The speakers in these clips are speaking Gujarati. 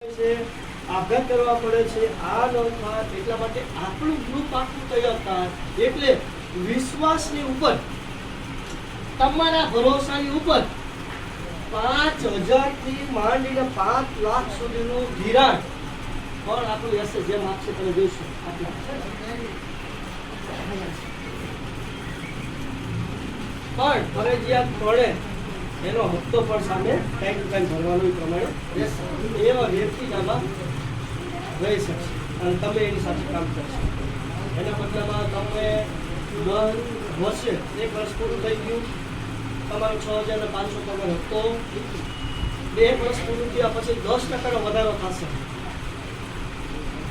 આઘાત કરવા પડે છે આ ન થાય એટલા માટે આપણું ગ્રુપ આખું તૈયાર થાય એટલે વિશ્વાસની ઉપર તમારા ભરોસાની ઉપર 5,000 થી માંડીને 5 લાખ સુધીનું ધિરાણ પણ આપણું હશે જેમ આપશે તમે જોઈશું પણ ફરજિયાત પડે એનો હપ્તો પણ સામે ટાઈમ ટુ ટાઈમ ભરવાનું પ્રમાણે રહેશે એવા વ્યક્તિ જ આમાં રહી શકશે અને તમે એની સાથે કામ કરશો એના બદલામાં તમે 10 વર્ષે 1 વર્ષ પૂરું થઈ ગયું તમારો 6,500 પગાર હપ્તો 2 વર્ષ પૂરું થયા પછી 10% વધારો થશે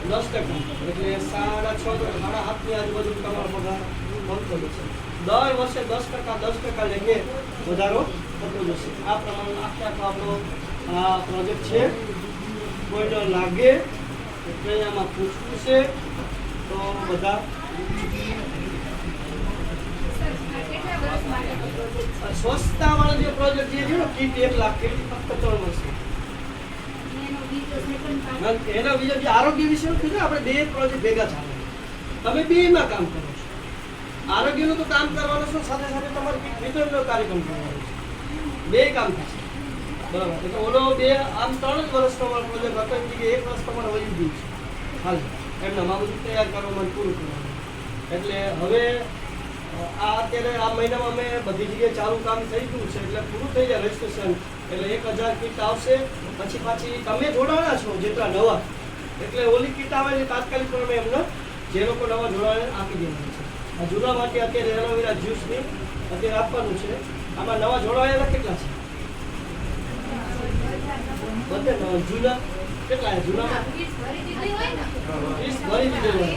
10% એટલે 6.5 7.5 ની આજુબાજુ તમારો પગાર મળતો જશે દર વર્ષે 10% લેખે વધારો થતો જશે આ પ્રમાણે આખો આપણો આ પ્રોજેક્ટ છે કોઈને લાગે એટલે આમાં પૂછવું છે તો બધા સ્વચ્છતા વાળો જે પ્રોજેક્ટ જે છે ને કીટ 1 લાખ કીટ ફક્ત 3 વર્ષ એનો બીજો જે આરોગ્ય વિશે કીધું આપણે 2 પ્રોજેક્ટ ભેગા ચાલે તમે બેમાં કામ કરો છો આરોગ્યનું તો કામ કરવાનું છે સાથે સાથે તમારે વિતરણનો કાર્યક્રમ કરવાનો છે 2 કામ થશે બરાબર એટલે ઓલો 2 આમ 3 જ વર્ષનો અમારો પ્રોજેક્ટ હતો એમ કે 1 વર્ષ તમારે વહી ગયું છે હાલ એમના મામૂલી તૈયાર કરવામાં પૂરું કરવાનું એટલે હવે આ અત્યારે આ મહિનામાં અમે બધી જગ્યાએ ચાલુ કામ થઈ ગયું છે એટલે પૂરું થઈ જાય રજિસ્ટ્રેશન એટલે 1,000 કીટ આવશે પછી પાછી તમે જોડાણા છો જેટલા નવા એટલે ઓલી કીટ આવે છે તાત્કાલિક ધોરણે એમને જે લોકો નવા જોડાણે આપી દેવાનું છે આ જૂના માટે અત્યારે એલોવેરા જ્યુસની અત્યારે આપવાનું છે આમાં નવા જોડાયેલા કેટલા છે બધે જૂના કેટલા છે જૂના 20 ભરી દીધેલા